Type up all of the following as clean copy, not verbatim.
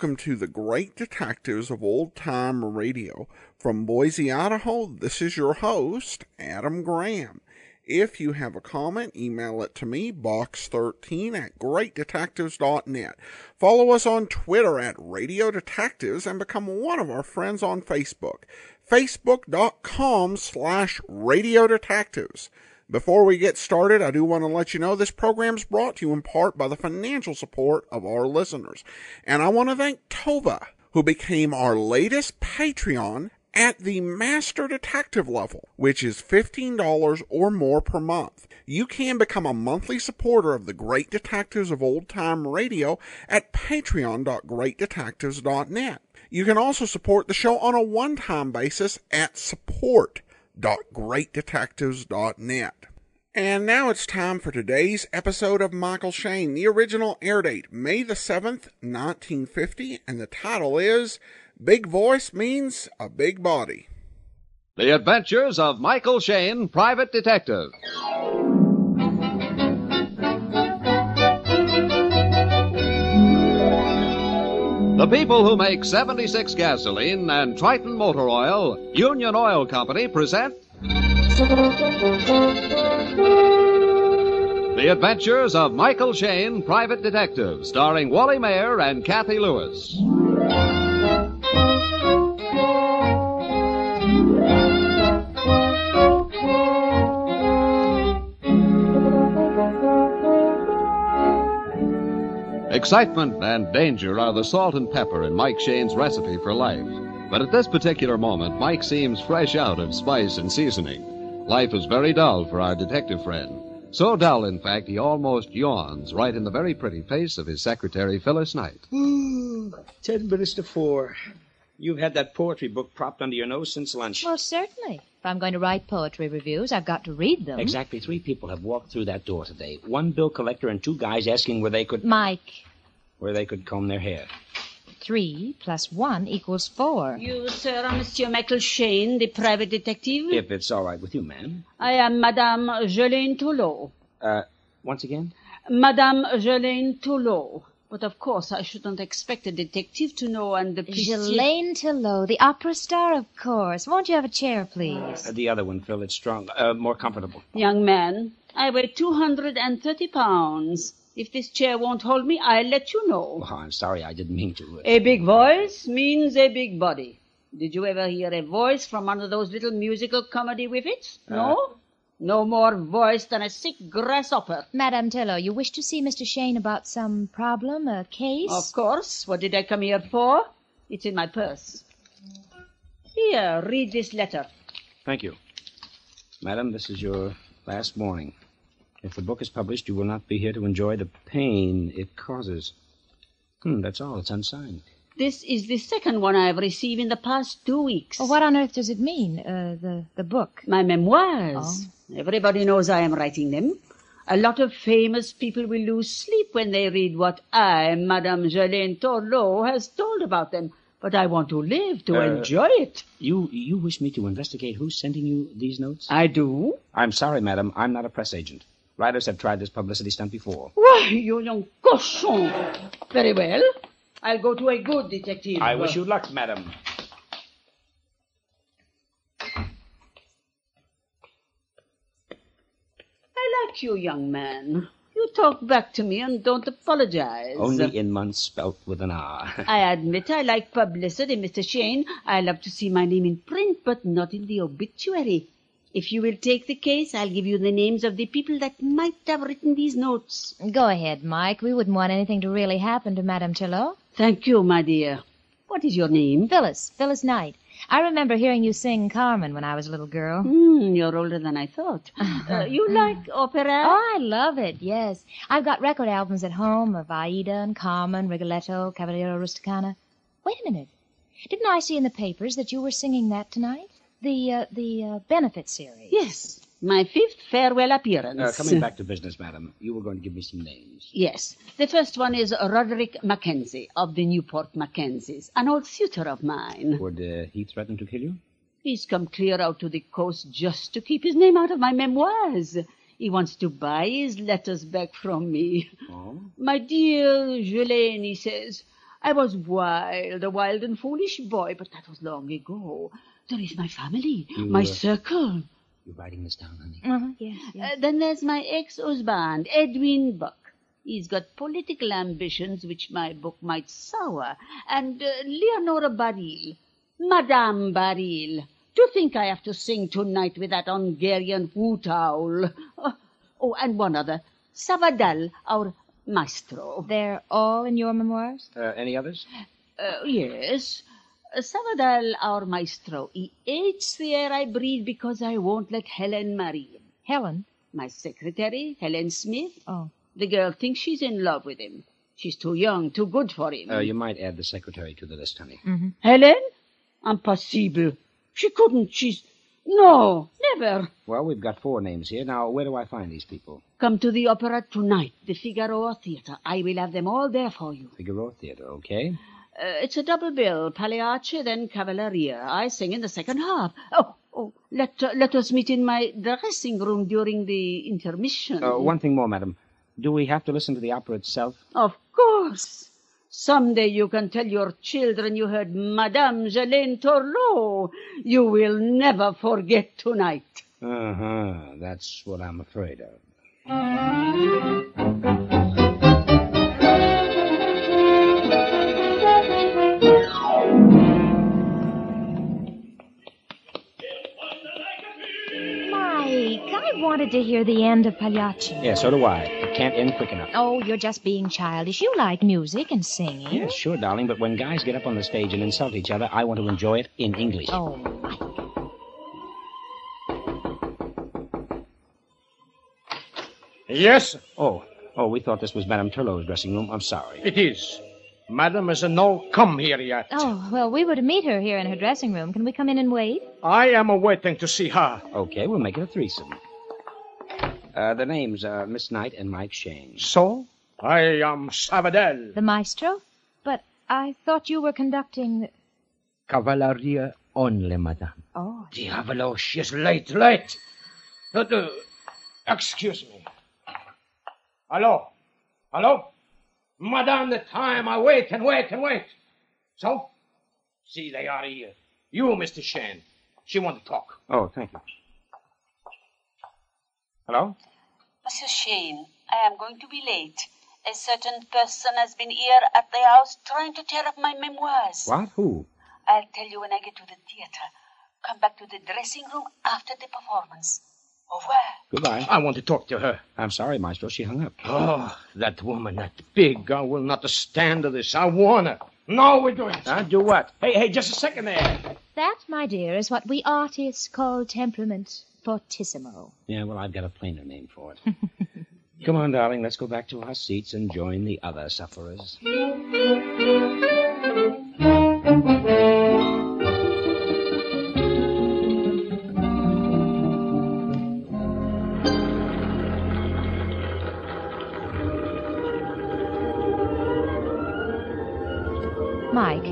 welcome to the Great Detectives of Old Time Radio. From Boise, Idaho, this is your host, Adam Graham. If you have a comment, email it to me, box13@greatdetectives.net. Follow us on Twitter @Radio Detectives and become one of our friends on Facebook, facebook.com/Radio Detectives. Before we get started, I do want to let you know this program is brought to you in part by the financial support of our listeners. And I want to thank Tova, who became our latest Patreon at the Master Detective level, which is $15 or more per month. You can become a monthly supporter of the Great Detectives of Old Time Radio at patreon.greatdetectives.net. You can also support the show on a one-time basis at support.greatdetectives.net. And now it's time for today's episode of Michael Shayne. The original air date, May the 7th, 1950, and the title is Big Voice Means a Big Body. The Adventures of Michael Shayne, Private Detective. The people who make 76 gasoline and Triton Motor Oil, Union Oil Company, present The Adventures of Michael Shayne, Private Detective, starring Wally Mayer and Kathy Lewis. Excitement and danger are the salt and pepper in Mike Shayne's recipe for life. But at this particular moment, Mike seems fresh out of spice and seasoning. Life is very dull for our detective friend. So dull, in fact, he almost yawns right in the very pretty face of his secretary, Phyllis Knight. 10 minutes to 4. You've had that poetry book propped under your nose since lunch. Well, certainly. If I'm going to write poetry reviews, I've got to read them. Exactly 3 people have walked through that door today. 1 bill collector and 2 guys asking where they could... Mike. Where they could comb their hair. 3 + 1 = 4. You, sir, are Monsieur Michael Shayne, the private detective? If it's all right with you, ma'am. I am Madame Shayne Toulot. Once again? Madame Shayne Toulot. But of course, I shouldn't expect a detective to know and appreciate... Shayne Toulot, the opera star, of course. Won't you have a chair, please? The other one, Phil. It's strong. More comfortable. Young man, I weigh 230 pounds. If this chair won't hold me, I'll let you know. Oh, I'm sorry. I didn't mean to. A big voice means a big body. Did you ever hear a voice from one of those little musical comedy whippets? No? No more voice than a sick grasshopper. Madame Toulot, you wish to see Mr. Shayne about some problem, a case? Of course. What did I come here for? It's in my purse. Here, read this letter. Thank you. Madam, this is your last warning. If the book is published, you will not be here to enjoy the pain it causes. That's all. It's unsigned. This is the second one I've received in the past 2 weeks. Well, what on earth does it mean, the book? My memoirs. Oh. Everybody knows I am writing them. A lot of famous people will lose sleep when they read what I, Madame Shayne Toulot, has told about them. But I want to live, to enjoy it. You wish me to investigate who's sending you these notes? I do. I'm sorry, madam. I'm not a press agent. Writers have tried this publicity stunt before. Why, you young cochon. Very well. I'll go to a good detective. I wish you luck, madam. I like you, young man. You talk back to me and don't apologize. Only in months spelt with an R. I admit I like publicity, Mr. Shayne. I love to see my name in print, but not in the obituary. If you will take the case, I'll give you the names of the people that might have written these notes. Go ahead, Mike. We wouldn't want anything to really happen to Madame Toulot. Thank you, my dear. What is your name? Phyllis Knight. I remember hearing you sing Carmen when I was a little girl. You're older than I thought. You like opera? Oh, I love it, yes. I've got record albums at home of Aida and Carmen, Rigoletto, Cavaliere Rusticana. Wait a minute. Didn't I see in the papers that you were singing that tonight? The benefit series. Yes, my 5th farewell appearance. Coming back to business, madam, you were going to give me some names. Yes. The first one is Roderick Mackenzie of the Newport Mackenzies, an old suitor of mine. Would he threaten to kill you? He's come clear out to the coast just to keep his name out of my memoirs. He wants to buy his letters back from me. Oh? My dear Shayne, he says, I was a wild and foolish boy, but that was long ago. There is my family, my circle. You're writing this down, honey? Yes. Then there's my ex-husband, Edwin Buck. He's got political ambitions which my book might sour. And Leonora Baril, Madame Baril. To think I have to sing tonight with that Hungarian hoot owl. Oh, and one other, Savadal, our maestro. They're all in your memoirs? Any others? Yes. Savadal, our maestro, he hates the air I breathe because I won't let Helen marry him. Helen? My secretary, Helen Smith. Oh. The girl thinks she's in love with him. She's too young, too good for him. You might add the secretary to the list, honey. Mm-hmm. Helen? Impossible. She couldn't. No, never. Well, we've got 4 names here. Now, where do I find these people? Come to the opera tonight, the Figaro Theatre. I will have them all there for you. Figaro Theatre, okay. It's a double bill, Pagliacci, then Cavalleria. I sing in the second half. Let us meet in my dressing room during the intermission. One thing more, madam. Do we have to listen to the opera itself? Of course. Someday you can tell your children you heard Madame Shayne Torlo. You will never forget tonight. That's what I'm afraid of. I wanted to hear the end of Pagliacci. Yeah, so do I. It can't end quick enough. Oh, you're just being childish. You like music and singing. Yeah, sure, darling, but when guys get up on the stage and insult each other, I want to enjoy it in English. Oh, Mike. Yes? Oh, we thought this was Madame Turlot's dressing room. I'm sorry. It is. Madam has no come here yet. Oh, well, we were to meet her here in her dressing room. Can we come in and wait? I am waiting to see her. Okay, we'll make it a threesome. The names are Miss Knight and Mike Shayne. So? I am Savadell. The maestro? But I thought you were conducting... Cavalleria only, madame. Oh. Diavolo, she is late. Excuse me. Hello? Madame, the time. I wait and wait. So? See, they are here. You, Mr. Shayne. She want to talk. Oh, thank you. Hello? Monsieur Shayne, I am going to be late. A certain person has been here at the house trying to tear up my memoirs. What? Who? I'll tell you when I get to the theater. Come back to the dressing room after the performance. Au revoir. Goodbye. I want to talk to her. I'm sorry, Maestro. She hung up. Oh, that woman, that pig. I will not stand to this. I warn her. No, we do it. Do what? Hey, just a second there. That, my dear, is what we artists call temperament fortissimo. Yeah, well, I've got a plainer name for it. Come on, darling. Let's go back to our seats and join the other sufferers. Mike.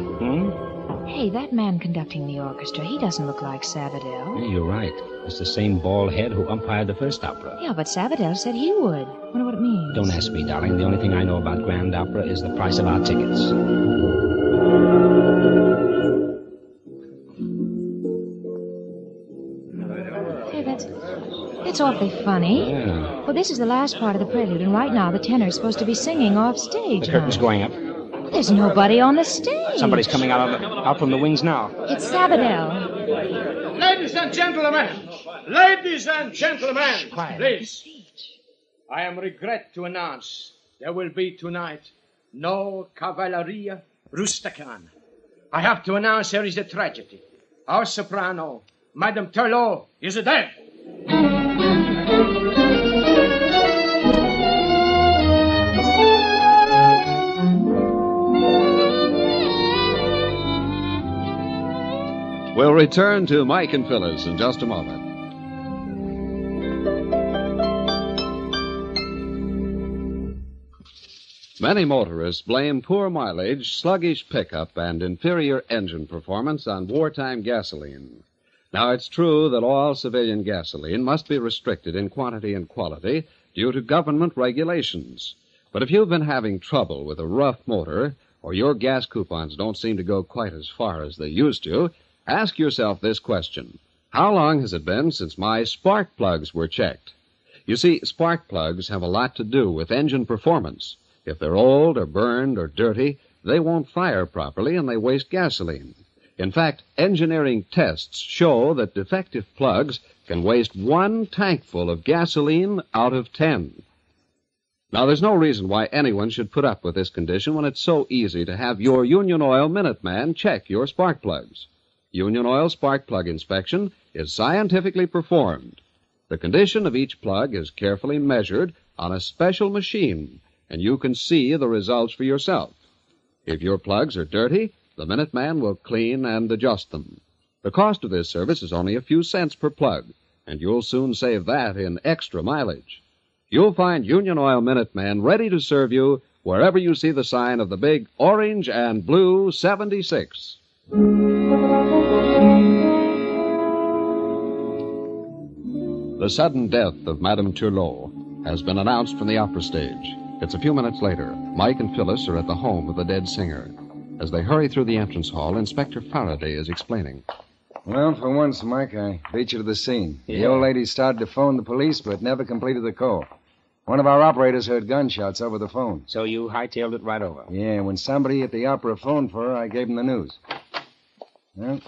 Hey, that man conducting the orchestra, he doesn't look like Savadell. Yeah, you're right. It's the same bald head who umpired the first opera. Yeah, but Savadell said he would. Wonder what it means. Don't ask me, darling. The only thing I know about Grand Opera is the price of our tickets. Hey, that's awfully funny. Yeah. Well, this is the last part of the prelude, and right now the tenor's supposed to be singing off stage. The curtain's going up. There's nobody on the stage. Somebody's coming out from the wings now. It's Savadell. Ladies and gentlemen, Quiet. Please. I am regret to announce there will be tonight no Cavalleria Rusticana. I have to announce there is a tragedy. Our soprano, Madame Turlot, is dead. We'll return to Mike and Phyllis in just a moment. Many motorists blame poor mileage, sluggish pickup, and inferior engine performance on wartime gasoline. Now, it's true that all civilian gasoline must be restricted in quantity and quality due to government regulations. But if you've been having trouble with a rough motor, or your gas coupons don't seem to go quite as far as they used to, ask yourself this question. How long has it been since my spark plugs were checked? You see, spark plugs have a lot to do with engine performance. If they're old or burned or dirty, they won't fire properly and they waste gasoline. In fact, engineering tests show that defective plugs can waste 1 tankful of gasoline out of 10. Now, there's no reason why anyone should put up with this condition when it's so easy to have your Union Oil Minuteman check your spark plugs. Union Oil spark plug inspection is scientifically performed. The condition of each plug is carefully measured on a special machine, and you can see the results for yourself. If your plugs are dirty, the Minuteman will clean and adjust them. The cost of this service is only a few cents per plug, and you'll soon save that in extra mileage. You'll find Union Oil Minuteman ready to serve you wherever you see the sign of the big orange and blue 76. The sudden death of Madame Turlot has been announced from the opera stage. It's a few minutes later. Mike and Phyllis are at the home of the dead singer. As they hurry through the entrance hall, Inspector Faraday is explaining. Well, for once, Mike, I beat you to the scene. Yeah. The old lady started to phone the police, but never completed the call. One of our operators heard gunshots over the phone. So you hightailed it right over. Yeah, when somebody at the opera phoned for her, I gave them the news. Well,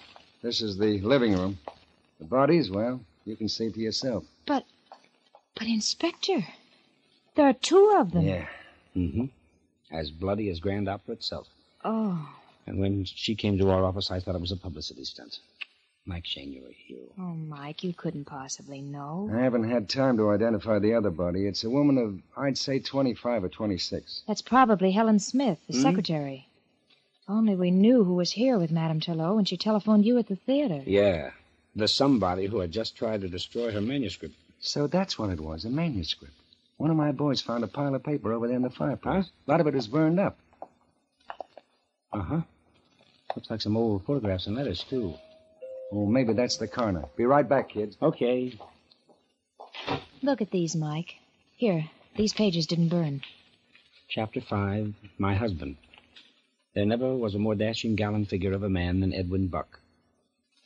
this is the living room. The bodies, well, you can see for yourself. But, Inspector, there are 2 of them. Yeah. Mm-hmm. As bloody as Grand Opera itself. Oh. And when she came to our office, I thought it was a publicity stunt. Mike Shayne, you're a hero. Oh, Mike, you couldn't possibly know. I haven't had time to identify the other body. It's a woman of, I'd say, 25 or 26. That's probably Helen Smith, the secretary. Only we knew who was here with Madame Turlot when she telephoned you at the theater. Yeah. The somebody who had just tried to destroy her manuscript. So that's what it was, a manuscript. One of my boys found a pile of paper over there in the fireplace. A lot of it is burned up. Uh-huh. Looks like some old photographs and letters, too. Oh, maybe that's the coroner. Be right back, kids. Okay. Look at these, Mike. Here, these pages didn't burn. Chapter 5, My Husband. There never was a more dashing, gallant figure of a man than Edwin Buck.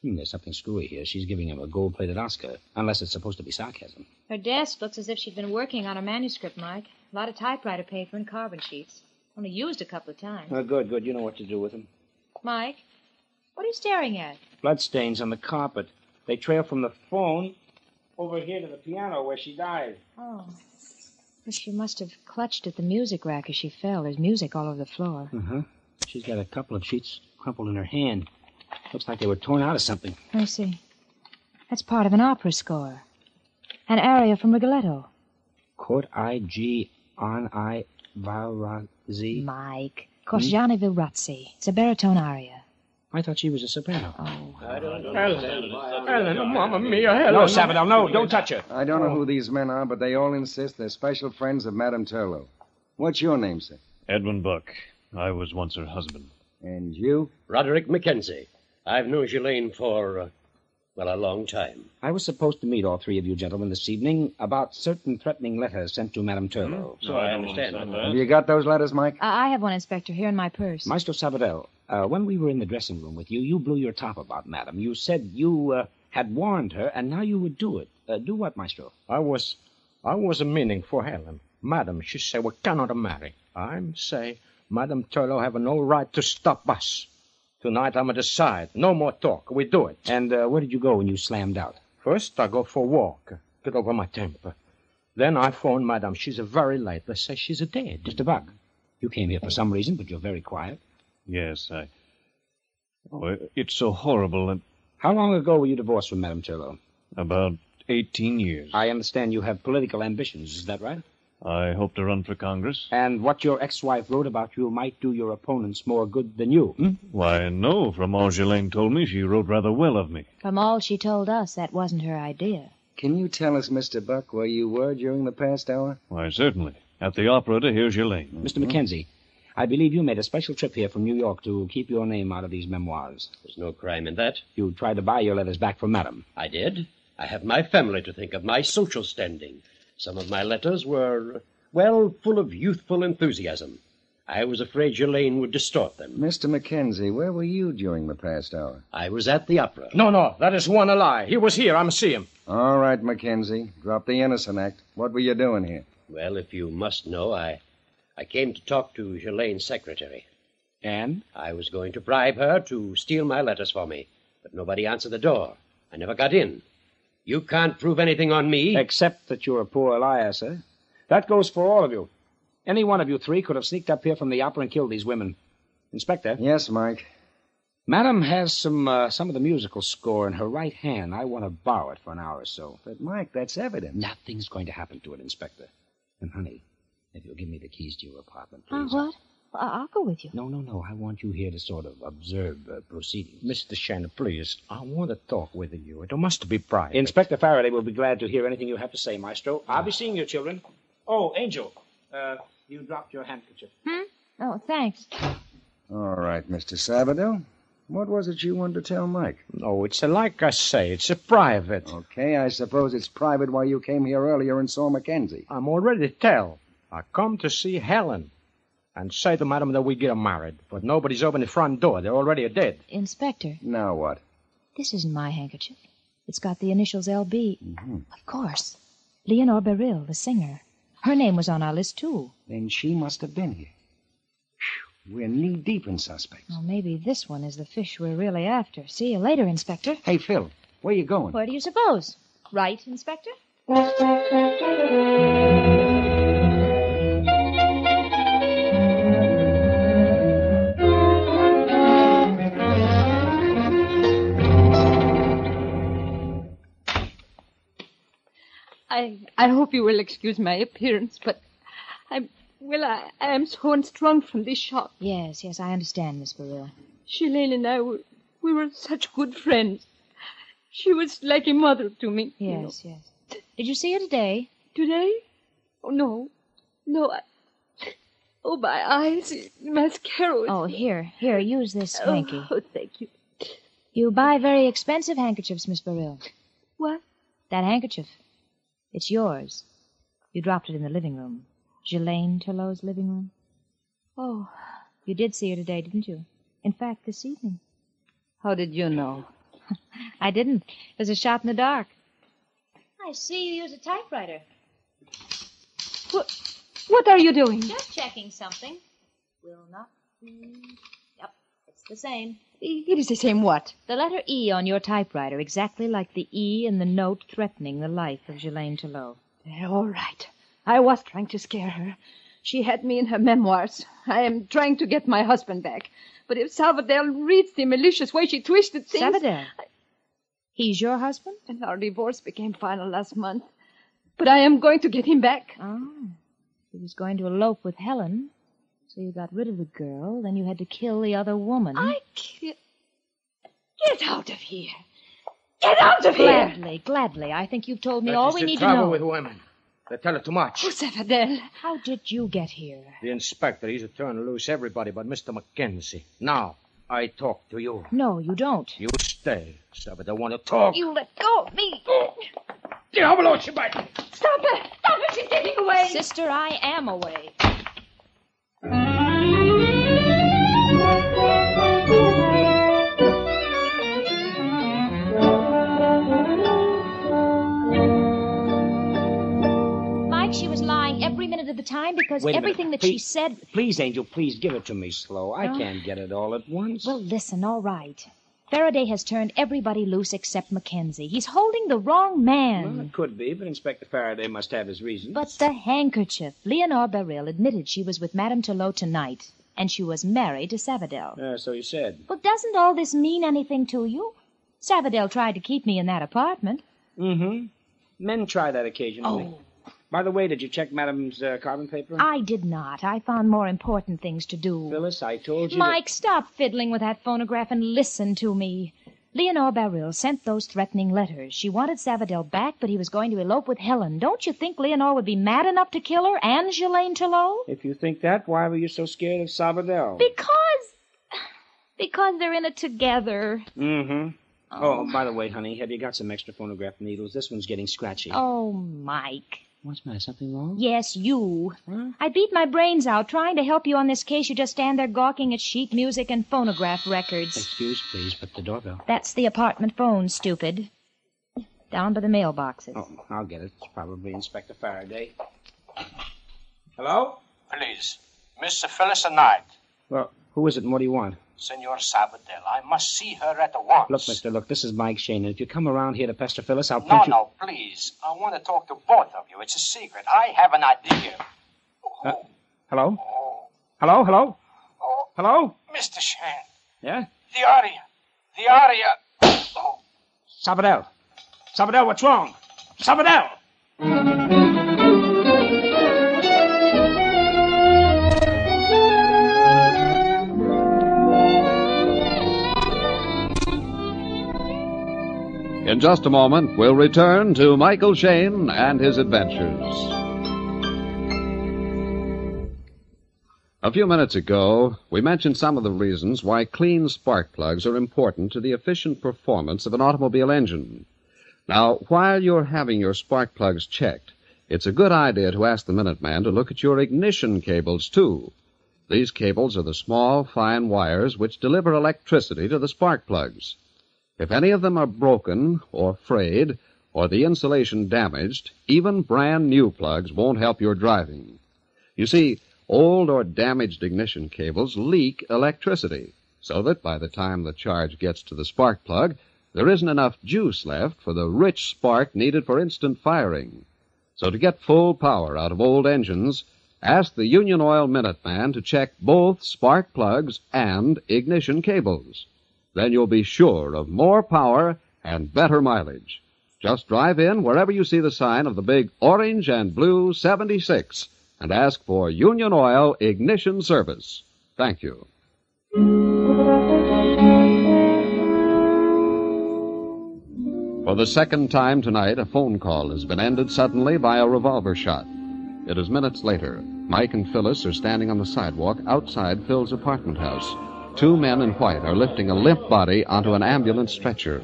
There's something screwy here. She's giving him a gold-plated Oscar, unless it's supposed to be sarcasm. Her desk looks as if she'd been working on a manuscript, Mike. A lot of typewriter paper and carbon sheets. Only used a couple of times. Good. You know what to do with them. Mike, what are you staring at? Bloodstains on the carpet. They trail from the phone over here to the piano where she died. Oh. Well, she must have clutched at the music rack as she fell. There's music all over the floor. Uh-huh. She's got a couple of sheets crumpled in her hand. Looks like they were torn out of something. I see. That's part of an opera score. An aria from Rigoletto. Court I.G. on I. Valrazzi. Mike. Corsiani Vilrazzi. It's a baritone aria. I thought she was a soprano. Oh. Helen, Mamma Mia, Helen. No, Sabadell, no, don't touch her. I don't know who these men are, but they all insist they're special friends of Madame Turlot. What's your name, sir? Edwin Buck. I was once her husband. And you? Roderick Mackenzie. I've known Shayne for, a long time. I was supposed to meet all 3 of you gentlemen this evening about certain threatening letters sent to Madame Turlot. So I understand. Have you got those letters, Mike? I have one, Inspector, here in my purse. Maestro Sabadell, when we were in the dressing room with you, you blew your top about Madame. You said you had warned her, and now you would do it. Do what, Maestro? I was meaning for Helen. Madam, she say we cannot marry. I'm say Madame Turlot have no right to stop us. Tonight I'm decide. No more talk. We do it. And where did you go when you slammed out? First I go for a walk. Get over my temper. Then I phone Madame. She's very late. They say she's dead. Mr. Buck, you came here for some reason, but you're very quiet. Yes, Oh, it's so horrible. And How long ago were you divorced from Madame Turlot? about 18 years. I understand you have political ambitions. Is that right? I hope to run for Congress. And what your ex-wife wrote about you might do your opponents more good than you. Why, no. From all Shayne told me, she wrote rather well of me. From all she told us, that wasn't her idea. Can you tell us, Mr. Buck, where you were during the past hour? Why, certainly. At the opera to hear Shayne. Mr. Mackenzie, I believe you made a special trip here from New York to keep your name out of these memoirs. There's no crime in that. You tried to buy your letters back from Madame. I did. I have my family to think of, my social standing. Some of my letters were, full of youthful enthusiasm. I was afraid Shayne would distort them. Mr. Mackenzie, where were you during the past hour? I was at the opera. No, that is one a lie. He was here. I'm see him. All right, Mackenzie. Drop the innocent act. What were you doing here? Well, if you must know, I came to talk to Shayne's secretary. And? I was going to bribe her to steal my letters for me, but nobody answered the door. I never got in. You can't prove anything on me. Except that you're a poor liar, sir. That goes for all of you. Any one of you three could have sneaked up here from the opera and killed these women. Inspector? Yes, Mike. Madam has some of the musical score in her right hand. I want to borrow it for an hour or so. But, Mike, that's evidence. Nothing's going to happen to it, Inspector. And, honey, if you'll give me the keys to your apartment, please. What? I'll go with you. No. I want you here to sort of observe proceedings. Mr. Shayne, please. I want to talk with you. It must be private. Inspector Faraday will be glad to hear anything you have to say, Maestro. I'll be seeing you, children. Oh, Angel, you dropped your handkerchief. Oh, thanks. All right, Mr. Sabadell. What was it you wanted to tell Mike? No, it's like I say. It's a private. Okay, I suppose it's private why you came here earlier and saw Mackenzie. I'm already tell. I come to see Helen and say to Madam that we get married. But nobody's opened the front door. They're already dead. Inspector, Now what? this isn't my handkerchief. It's got the initials L.B. Mm-hmm. Of course. Leonore Beryl, the singer. Her name was on our list, too. Then she must have been here. Whew, we're knee-deep in suspects. Well, maybe this one is the fish we're really after. See you later, Inspector. Hey, Phil, where you going? Where do you suppose? Right, Inspector? I hope you will excuse my appearance, but I am so unstrung from this shock. Yes, I understand, Miss Beryl. Shayne and I we were such good friends. She was like a mother to me. Yes. Did you see her today? Today? Oh, no. Oh, my eyes. Mascara. Oh, here, use this hanky. Oh, thank you. You buy very expensive handkerchiefs, Miss Beryl. What? That handkerchief. It's yours. You dropped it in the living room. Shayne Turlot's living room. Oh. You did see her today, didn't you? In fact, this evening. How did you know? I didn't. It was a shot in the dark. I see you use a typewriter. What are you doing? Just checking something. Will not be... Yep, it's the same. It is the same what? The letter E on your typewriter, exactly like the E in the note threatening the life of Shayne Turlot. All right. I was trying to scare her. She had me in her memoirs. I am trying to get my husband back. But if Sabadell reads the malicious way she twisted things... Sabadell? He's your husband? And our divorce became final last month. But I am going to get him back. Oh. He was going to elope with Helen. So you got rid of the girl, then you had to kill the other woman. Get out of here. Get out of here! Gladly. I think you've told me That all is we the need to trouble know. with women. They tell it too much. Oh, Sabadell. How did you get here? The inspector, he's a turn loose everybody but Mr. Mackenzie. Now, I talk to you. No, you don't. You stay. Sabbath, want to talk. You let go of me. Diavolo, she bite. Stop her. Stop her. She's getting away. Sister, I am away. Mike, she was lying every minute of the time because everything that she said... Please, Angel, please give it to me slow. I can't get it all at once. Well, listen, all right. Faraday has turned everybody loose except Mackenzie. He's holding the wrong man. Well, it could be, but Inspector Faraday must have his reasons. But the handkerchief. Leonore Beryl admitted she was with Madame Turlot tonight, and she was married to Sabadell. So you said. Well, doesn't all this mean anything to you? Sabadell tried to keep me in that apartment. Mm-hmm. Men try that occasionally. Oh. By the way, did you check Madame's carbon paper? I did not. I found more important things to do. Phyllis, I told you... Mike, stop fiddling with that phonograph and listen to me. Leonore Beryl sent those threatening letters. She wanted Sabadell back, but he was going to elope with Helen. Don't you think Leonore would be mad enough to kill her and Shayne Turlot? If you think that, why were you so scared of Sabadell? Because they're in it together. Mm-hmm. Oh, by the way, honey, have you got some extra phonograph needles? This one's getting scratchy. Oh, Mike. What's the matter? Something wrong? Yes, you. Huh? I beat my brains out trying to help you on this case. You just stand there gawking at sheet music and phonograph records. Excuse, please, but the doorbell. That's the apartment phone, stupid. Down by the mailboxes. Oh, I'll get it. It's probably Inspector Faraday. Hello? Please, Miss Phyllis Knight. Well, who is it and what do you want? Senor Sabadell, I must see her at once. Look, mister, look, this is Mike Shayne, and if you come around here to pester Phyllis, I'll No, punch you... no, please. I want to talk to both of you. It's a secret. I have an idea. Hello? Hello, hello? Hello? Mr. Shayne, Yeah? the aria. The aria. Oh. Sabadell. Sabadell, what's wrong? Sabadell! In just a moment, we'll return to Michael Shayne and his adventures. A few minutes ago, we mentioned some of the reasons why clean spark plugs are important to the efficient performance of an automobile engine. Now, while you're having your spark plugs checked, it's a good idea to ask the Minuteman to look at your ignition cables, too. These cables are the small, fine wires which deliver electricity to the spark plugs. If any of them are broken or frayed or the insulation damaged, even brand new plugs won't help your driving. You see, old or damaged ignition cables leak electricity, so that by the time the charge gets to the spark plug, there isn't enough juice left for the rich spark needed for instant firing. So to get full power out of old engines, ask the Union Oil Minuteman to check both spark plugs and ignition cables. Then you'll be sure of more power and better mileage. Just drive in wherever you see the sign of the big orange and blue 76 and ask for Union Oil Ignition Service. Thank you. For the second time tonight, a phone call has been ended suddenly by a revolver shot. It is minutes later. Mike and Phyllis are standing on the sidewalk outside Phil's apartment house. Two men in white are lifting a limp body onto an ambulance stretcher.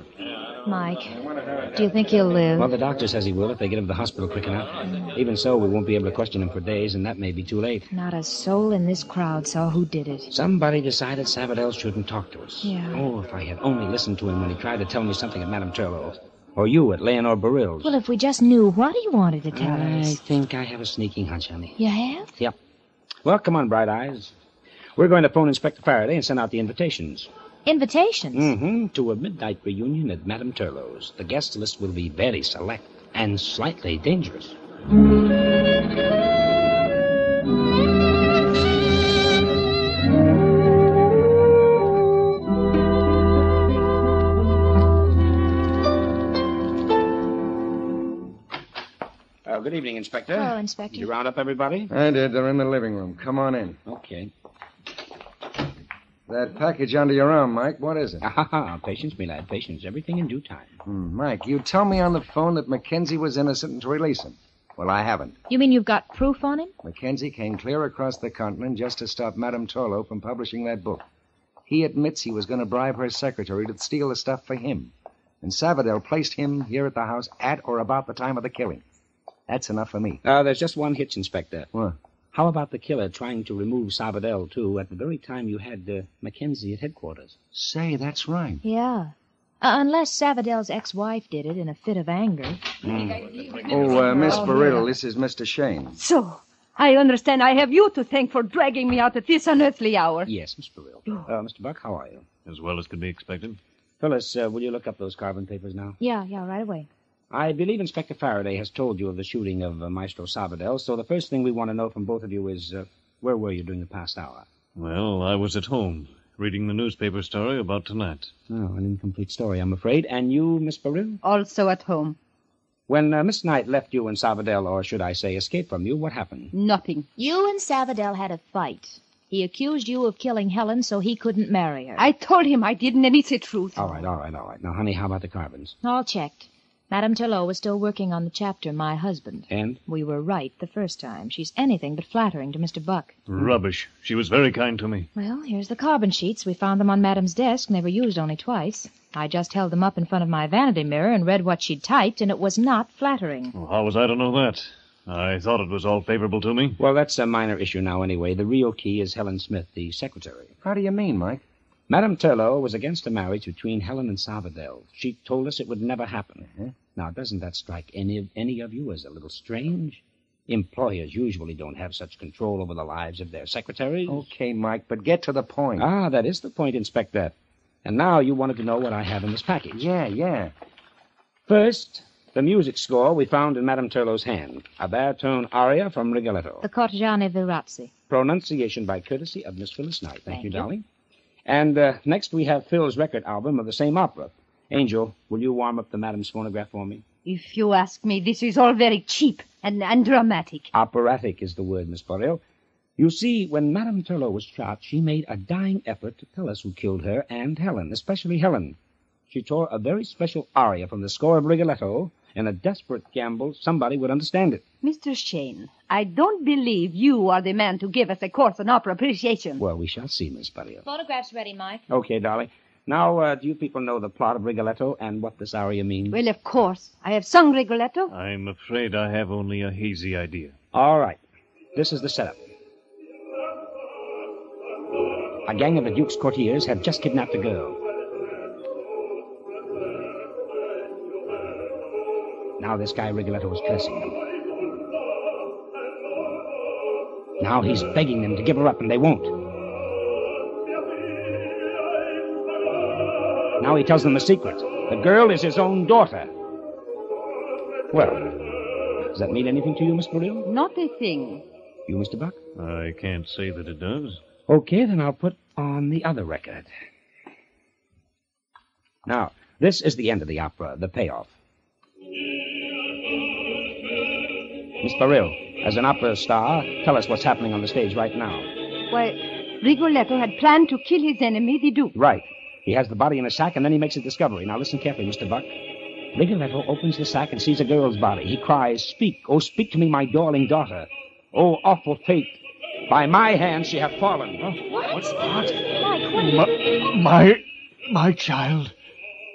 Mike, do you think he'll live? Well, the doctor says he will if they get him to the hospital quick enough. Even so, we won't be able to question him for days, and that may be too late. Not a soul in this crowd saw who did it. Somebody decided Sabadell shouldn't talk to us. Yeah. Oh, if I had only listened to him when he tried to tell me something at Madame Turlow's. Or you at Leonore Barill's. Well, if we just knew what he wanted to tell I us. think I have a sneaking hunch, honey. You have? Yep. Well, come on, Bright Eyes. We're going to phone Inspector Faraday and send out the invitations. Invitations? Mm-hmm. To a midnight reunion at Madame Turlow's. The guest list will be very select and slightly dangerous. Good evening, Inspector. Hello, Inspector. You round up everybody? I did. They're in the living room. Come on in. Okay. That package under your arm, Mike, what is it? Patience, me lad, patience. Everything in due time. Mike, you tell me on the phone that Mackenzie was innocent and to release him. Well, I haven't. You mean you've got proof on him? Mackenzie came clear across the continent just to stop Madame Turlow from publishing that book. He admits he was going to bribe her secretary to steal the stuff for him. And Sabadell placed him here at the house at or about the time of the killing. That's enough for me. There's just one hitch, Inspector. What? How about the killer trying to remove Sabadell, too, at the very time you had Mackenzie at headquarters? Say, that's right. Yeah. Unless Sabadell's ex-wife did it in a fit of anger. Miss Barill, this is Mr. Shayne. So, I understand I have you to thank for dragging me out at this unearthly hour. Yes, Miss Barill. Mr. Buck, how are you? As well as could be expected. Phyllis, will you look up those carbon papers now? Yeah, right away. I believe Inspector Faraday has told you of the shooting of Maestro Sabadell, so the first thing we want to know from both of you is, where were you during the past hour? Well, I was at home, reading the newspaper story about tonight. Oh, an incomplete story, I'm afraid. And you, Miss Barill? Also at home. When Miss Knight left you and Sabadell, or should I say escaped from you, what happened? Nothing. You and Sabadell had a fight. He accused you of killing Helen so he couldn't marry her. I told him I didn't, and it's the truth. All right. Now, honey, how about the carbons? All checked. Madame Turlow was still working on the chapter, My Husband. And? We were right the first time. She's anything but flattering to Mr. Buck. Rubbish. She was very kind to me. Well, here's the carbon sheets. We found them on Madame's desk, and they were used only twice. I just held them up in front of my vanity mirror and read what she'd typed, and it was not flattering. Well, how was I to know that? I thought it was all favorable to me. Well, that's a minor issue now anyway. The real key is Helen Smith, the secretary. How do you mean, Mike? Madame Turlow was against a marriage between Helen and Salvador. She told us it would never happen. Uh-huh. Now, doesn't that strike any of you as a little strange? Employers usually don't have such control over the lives of their secretaries. Okay, Mike, but get to the point. Ah, that is the point, Inspector. And now you wanted to know what I have in this package. Yeah. First, the music score we found in Madame Turlow's hand. A baritone aria from Rigoletto. The Cortegiani Virazzi. Pronunciation by courtesy of Miss Phyllis Knight. Thank you, you. darling. And next we have Phil's record album of the same opera. Angel, will you warm up the Madame's phonograph for me? If you ask me, this is all very cheap and dramatic. Operatic is the word, Miss Borrell. You see, when Madame Turlow was shot, she made a dying effort to tell us who killed her and Helen, especially Helen. She tore a very special aria from the score of Rigoletto. In a desperate gamble, somebody would understand it. Mr. Shayne, I don't believe you are the man to give us a course on opera appreciation. Well, we shall see, Miss Borrell. Photograph's ready, Mike. Okay, darling. Now, do you people know the plot of Rigoletto and what this aria means? Well, of course. I have sung Rigoletto. I'm afraid I have only a hazy idea. All right. This is the setup. A gang of the Duke's courtiers have just kidnapped a girl. Now this guy Rigoletto is cursing them. Now he's begging them to give her up, and they won't. Now he tells them a secret. The girl is his own daughter. Well, does that mean anything to you, Miss Burrell? Not a thing. You, Mr. Buck? I can't say that it does. Okay, then I'll put on the other record. Now, this is the end of the opera, the payoff. Miss Burrell, as an opera star, tell us what's happening on the stage right now. Why, Rigoletto had planned to kill his enemy, the Duke. Right. He has the body in a sack, and then he makes a discovery. Now listen carefully, Mr. Buck. Rigoletto opens the sack and sees a girl's body. He cries, "Speak, oh, speak to me, my darling daughter. Oh, awful fate. By my hand she hath fallen." What? What's that? Mike, what My child.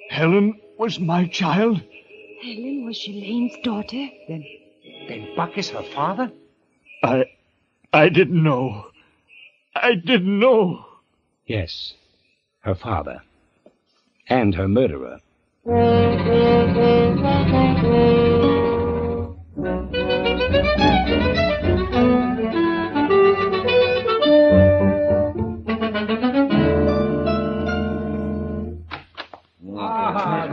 Helen was my child. Helen was Shayne's daughter? Then Buck is her father? I didn't know. I didn't know. Yes, her father. And her murderer.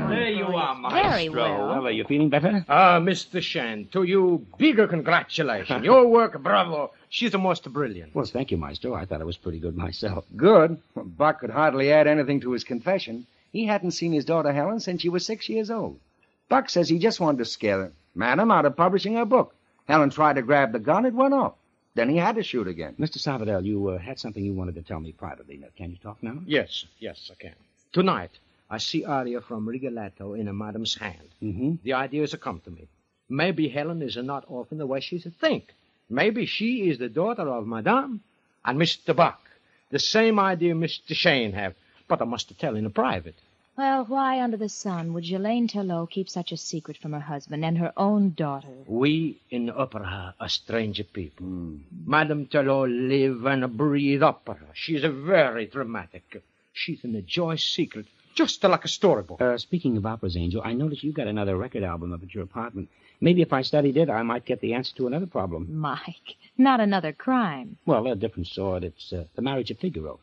There you are, Maestro. Very well. Well, are you feeling better? Mr. Shayne, to you, bigger congratulations. Your work, bravo. She's the most brilliant. Well, thank you, Maestro. I thought it was pretty good myself. Good. Buck could hardly add anything to his confession. He hadn't seen his daughter Helen since she was 6 years old. Buck says he just wanted to scare Madam out of publishing her book. Helen tried to grab the gun, it went off. Then he had to shoot again. Mr. Salvador, you had something you wanted to tell me privately. Now, can you talk now? Yes, I can. Tonight, I see aria from Rigoletto in a madam's hand. Mm-hmm. The idea has come to me. Maybe Helen is not often the way she should think. Maybe she is the daughter of Madame and Mr. Buck. The same idea Mr. Shayne have, but I must tell in private. Well, why under the sun would Shayne Turlow keep such a secret from her husband and her own daughter? We in opera are strange people. Madame Turlow live and breathe opera. She's a very dramatic. She's in a joyous secret, just like a storybook. Speaking of operas, Angel, I noticed you got another record album up at your apartment. Maybe if I studied it, I might get the answer to another problem. Mike, not another crime. Well, a different sort. It's The Marriage of Figaro.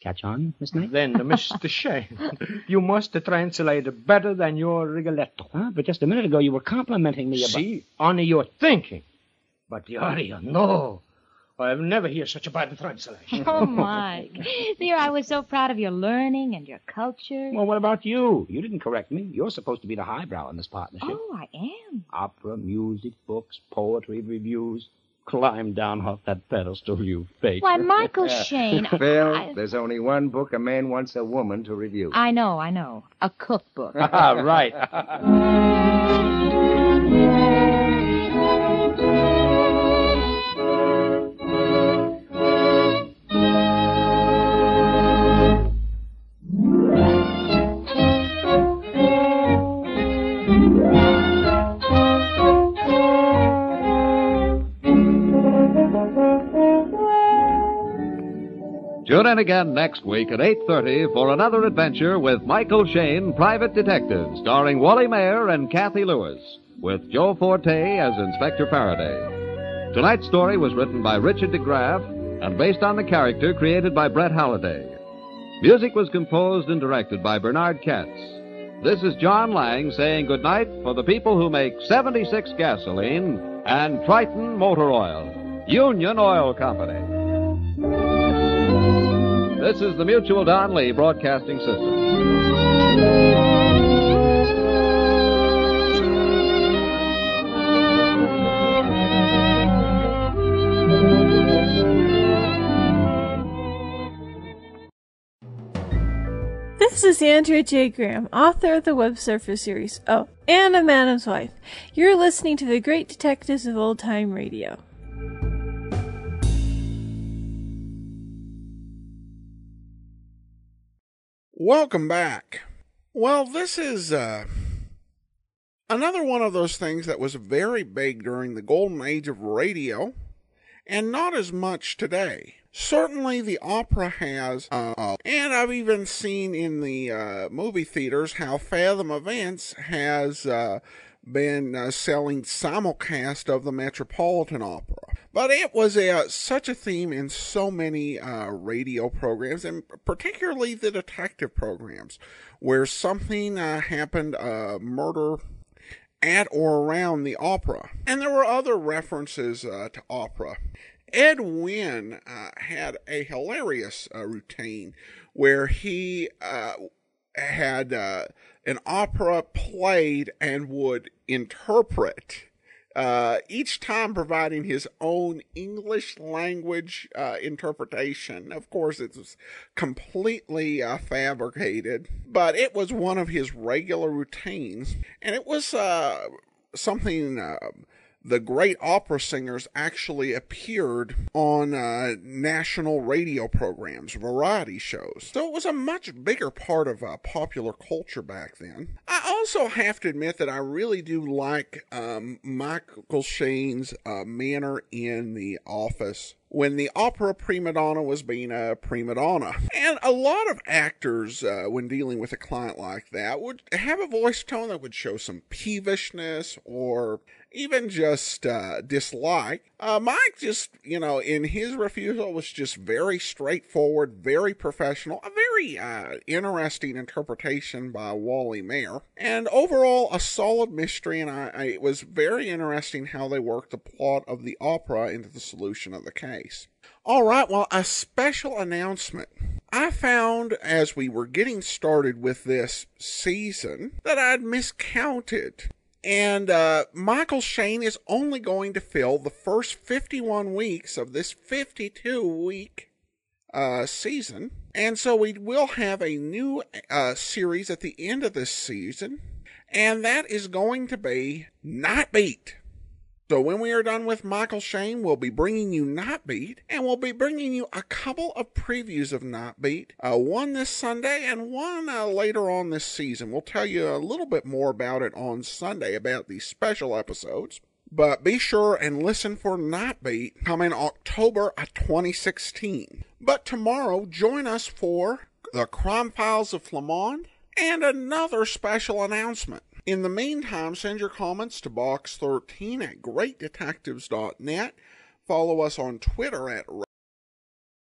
Catch on, Miss Knight? Then, Mr. Shayne, you must translate better than your Rigoletto. But just a minute ago, you were complimenting me about... See, only your thinking. But the aria, no. I've never heard such a bad translation. Oh, Mike. Dear, I was so proud of your learning and your culture. Well, what about you? You didn't correct me. You're supposed to be the highbrow in this partnership. Oh, I am. Opera, music, books, poetry, reviews. Climb down off that pedestal, you fake. Why, Michael Shayne... Phil, there's only one book a man wants a woman to review. I know. A cookbook. Right. in again next week at 8:30 for another adventure with Michael Shayne, Private Detective, starring Wally Mayer and Kathy Lewis, with Joe Forte as Inspector Faraday. Tonight's story was written by Richard DeGraff and based on the character created by Brett Halliday. Music was composed and directed by Bernard Katz. This is John Lang saying goodnight for the people who make 76 gasoline and Triton Motor Oil, Union Oil Company. This is the Mutual Don Lee Broadcasting System. This is Andrea J. Graham, author of the Web Surfer series, Oh, and a Madam's Wife. You're listening to the Great Detectives of Old Time Radio. Welcome back. Well, this is another one of those things that was very big during the golden age of radio, and not as much today. Certainly the opera has, and I've even seen in the movie theaters how Fathom Events has been selling simulcast of the Metropolitan Opera. But it was such a theme in so many radio programs, and particularly the detective programs, where something happened, murder at or around the opera. And there were other references to opera. Ed Wynn had a hilarious routine where he had an opera played and would interpret, each time providing his own English language interpretation. Of course, it was completely fabricated, but it was one of his regular routines, and it was something the great opera singers actually appeared on national radio programs, variety shows. So it was a much bigger part of popular culture back then. I also have to admit that I really do like Michael Shayne's manner in The Office when the opera prima donna was being a prima donna. And a lot of actors, when dealing with a client like that, would have a voice tone that would show some peevishness or even just dislike. Mike just, in his refusal was just very straightforward, very professional, a very interesting interpretation by Wally Mayer, and overall a solid mystery, and it was very interesting how they worked the plot of the opera into the solution of the case. All right, well, a special announcement. I found as we were getting started with this season that I'd miscounted. And Michael Shayne is only going to fill the first 51 weeks of this 52-week season. And so we will have a new series at the end of this season. And that is going to be Not Beat. So when we are done with Michael Shayne, we'll be bringing you Not Beat, and we'll be bringing you a couple of previews of Not Beat, one this Sunday and one later on this season. We'll tell you a little bit more about it on Sunday, about these special episodes. But be sure and listen for Not Beat coming October of 2016. But tomorrow, join us for The Crime Files of Flamand and another special announcement. In the meantime, send your comments to box13 at greatdetectives.net. Follow us on Twitter at